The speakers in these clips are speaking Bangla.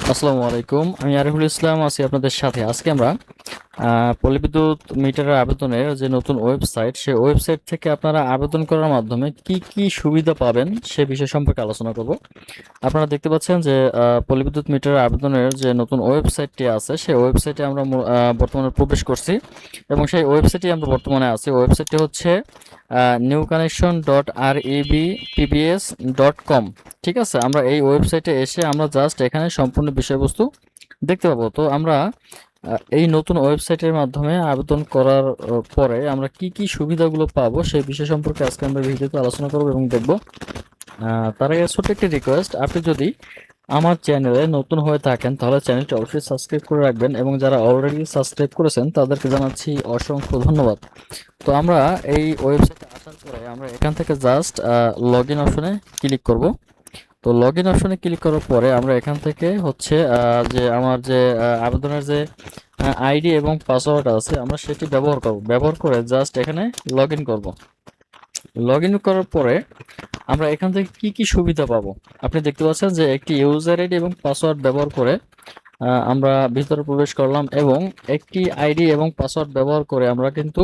আসসালামু আলাইকুম, আমি আরিফুল ইসলাম আছি আপনাদের সাথে। আজকে আমরা পল্লিবিদ্যুৎ মিটারের আবেদনের যে নতুন ওয়েবসাইট, সেই ওয়েবসাইট থেকে আপনারা আবেদন করার মাধ্যমে কি কি সুবিধা পাবেন সে বিষয় সম্পর্কে আলোচনা করব। আপনারা দেখতে পাচ্ছেন যে পল্লিবিদ্যুৎ মিটারের আবেদনের যে নতুন ওয়েবসাইটটি আছে, সেই ওয়েবসাইটে আমরা বর্তমানে প্রবেশ করছি এবং সেই ওয়েবসাইটে আমরা বর্তমানে আছি। ওয়েবসাইটটি হচ্ছে newconnection.rebpbs.com। ঠিক আছে, আমরা এই ওয়েবসাইটে এসে আমরা জাস্ট এখানে সম্পূর্ণ বিষয়বস্তু দেখতে পাবো। তো আমরা এই নতুন ওয়েবসাইটের মাধ্যমে আবেদন করার পরে আমরা কি কি সুবিধাগুলো পাবো সেই বিষয় সম্পর্কে আজকে আমরা ভিডিওতে আলোচনা করব এবং দেখব। তার আগে ছোট্ট একটি রিকোয়েস্ট, আপনি যদি আমার চ্যানেলে নতুন হয়ে থাকেন তাহলে চ্যানেলটি অবশ্যই সাবস্ক্রাইব করে রাখবেন এবং যারা অলরেডি সাবস্ক্রাইব করেছেন তাদেরকে জানাচ্ছি অসংখ্য ধন্যবাদ। তো আমরা এই ওয়েবসাইটে আসার পরে আমরা এখান থেকে জাস্ট লগ ইন অপশনে ক্লিক করব। তো লগ ইন অপশনে ক্লিক করার পরে আমরা এখান থেকে হচ্ছে যে আমার যে আবেদনের যে আইডি এবং পাসওয়ার্ড আছে আমরা সেটি ব্যবহার করে জাস্ট এখানে লগ ইন করবো। লগ ইন করার পরে আমরা এখান থেকে কি কি সুবিধা পাবো আপনি দেখতে পাচ্ছেন যে একটি ইউজার আইডি এবং পাসওয়ার্ড ব্যবহার করে আমরা ভিতরে প্রবেশ করলাম এবং একটি আইডি এবং পাসওয়ার্ড ব্যবহার করে আমরা কিন্তু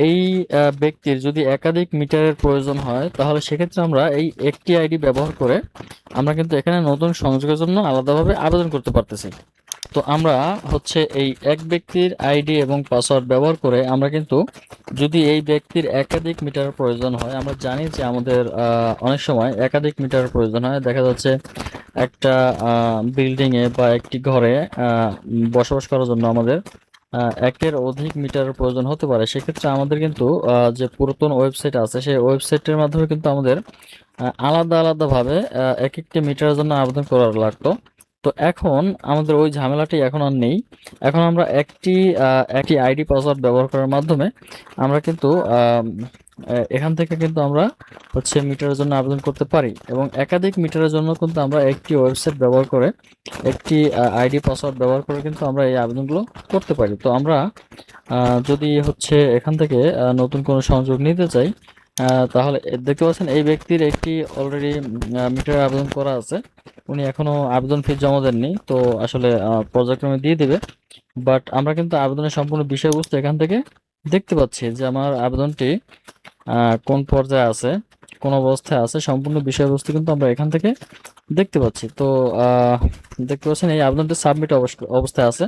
এই ব্যক্তির যদি একাধিক মিটারের প্রয়োজন হয় তাহলে সেক্ষেত্রে আমরা এই একটি আইডি ব্যবহার করে আমরা কিন্তু এখানে নতুন সংযোগের জন্য আলাদাভাবে আবেদন করতে পারতেছি। তো আমরা হচ্ছে এই এক ব্যক্তির আইডি এবং পাসওয়ার্ড ব্যবহার করে আমরা কিন্তু যদি এই ব্যক্তির একাধিক মিটার প্রয়োজন হয়, আমরা জানি যে আমাদের অনেক সময় একাধিক মিটার প্রয়োজন হয়। দেখা যাচ্ছে একটা বিল্ডিংয়ে বা একটি ঘরে বসবাস করার জন্য আমাদের একের অধিক মিটারের প্রয়োজন হতে পারে। সেক্ষেত্রে আমাদের কিন্তু যে পুরাতন ওয়েবসাইট আছে সেই ওয়েবসাইটের মাধ্যমে কিন্তু আমাদের আলাদা আলাদাভাবে এক একটি মিটারের জন্য আবেদন করা লাগতো। তো এখন আমাদের ওই ঝামেলাটি এখন আর নেই। এখন আমরা একটি আইডি পাসওয়ার্ড ব্যবহার করার মাধ্যমে আমরা কিন্তু এখান থেকে কিন্তু আমরা হচ্ছে মিটারের জন্য আবেদন করতে পারি এবং একাধিক মিটারের জন্য কিন্তু আমরা একটি ওয়েবসাইট ব্যবহার করে একটি আইডি পাসওয়ার্ড ব্যবহার করে কিন্তু আমরা এই আবেদনগুলো করতে পারি। তো আমরা যদি হচ্ছে এখান থেকে নতুন কোনো সংযোগ নিতে চাই তাহলে দেখতে পাচ্ছেন এই ব্যক্তির একটি অলরেডি মিটার আবেদন করা আছে। উনি এখনো আবেদন ফি জমা দেননি, তো আসলে পর্যায়ক্রমে দিয়ে দিবে। বাট আমরা কিন্তু আবেদনের সম্পূর্ণ বিষয়বস্তু এখান থেকে দেখতে পাচ্ছি যে আমার আবেদনটি কোন পর্যায়ে আছে, কোন অবস্থায় আছে, সম্পূর্ণ বিষয়বস্তু কিন্তু আমরা এখান থেকে দেখতে পাচ্ছি। তো দেখতে পাচ্ছেন এই আবেদনটি সাবমিট অবস্থায় আছে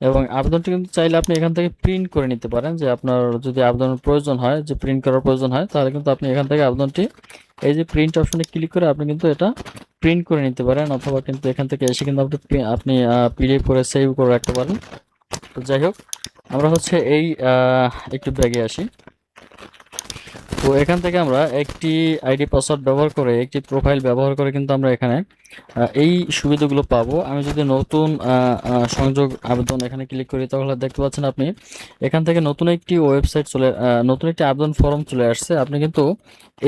এবং আবেদনটি কিন্তু চাইলে আপনি এখান থেকে প্রিন্ট করে নিতে পারেন। যে আপনার যদি আবেদনের প্রয়োজন হয়, যে প্রিন্ট করার প্রয়োজন হয়, তাহলে কিন্তু আপনি এখান থেকে আবেদনটি এই যে প্রিন্ট অপশনে ক্লিক করে আপনি কিন্তু এটা প্রিন্ট করে নিতে পারেন, অথবা কিন্তু এখান থেকে এসে কিন্তু আপনি পিডিএফ করে সেভ করে রাখতে পারেন। তো যাই হোক, আমরা হচ্ছে এই একটু ব্যাগে আসি। তো এখান থেকে আমরা একটি আইডি পাসওয়ার্ড ব্যবহার করে একটি প্রোফাইল ব্যবহার করে কিন্তু আমরা এখানে এই সুবিধাগুলো পাবো। আমি যদি নতুন সংযোগ আবেদন এখানে ক্লিক করি তাহলে দেখতে পাচ্ছেন আপনি এখান থেকে নতুন একটি আবেদন ফর্ম চলে আসছে। আপনি কিন্তু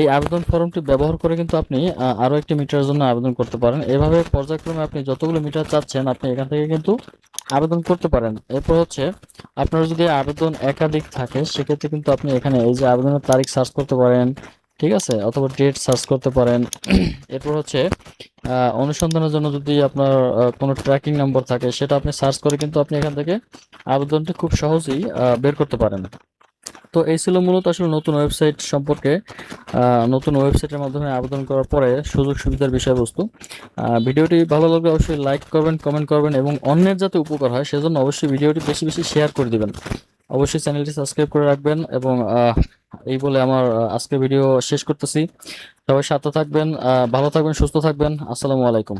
এই আবেদন ফর্মটি ব্যবহার করে কিন্তু আপনি আরও একটি মিটারের জন্য আবেদন করতে পারেন। এভাবে পর্যায়ক্রমে আপনি যতগুলো মিটার চাচ্ছেন আপনি এখান থেকে কিন্তু আবেদন করতে পারেন। এরপর হচ্ছে আপনার যদি আবেদন একাধিক থাকে সেক্ষেত্রে কিন্তু আপনি এখানে এই যে আবেদনের তারিখ সার্চ করতে পারেন, ঠিক আছে, অথবা ডেট সার্চ করতে পারেন। এরপর হচ্ছে অনুসন্ধানের জন্য যদি আপনার কোনো ট্র্যাকিং নাম্বার থাকে সেটা আপনি সার্চ করে কিন্তু আপনি এখান থেকে আবেদনটি খুব সহজেই বের করতে পারেন। তো এই ছিল মূলত আসলে নতুন ওয়েবসাইট সম্পর্কে, নতুন ওয়েবসাইটের মাধ্যমে আবেদন করার পরে সুযোগ সুবিধার বিষয়বস্তু। ভিডিওটি ভালো লাগলে অবশ্যই লাইক করবেন, কমেন্ট করবেন এবং অন্যের যাতে উপকার হয় সেজন্য অবশ্যই ভিডিওটি বেশি বেশি শেয়ার করে দিবেন। অবশ্যই চ্যানেলটি সাবস্ক্রাইব করে রাখবেন এবং এই বলে আমার আজকের ভিডিও শেষ করতেছি। সবাই সাথে থাকবেন, ভালো থাকবেন, সুস্থ থাকবেন। আসসালামু আলাইকুম।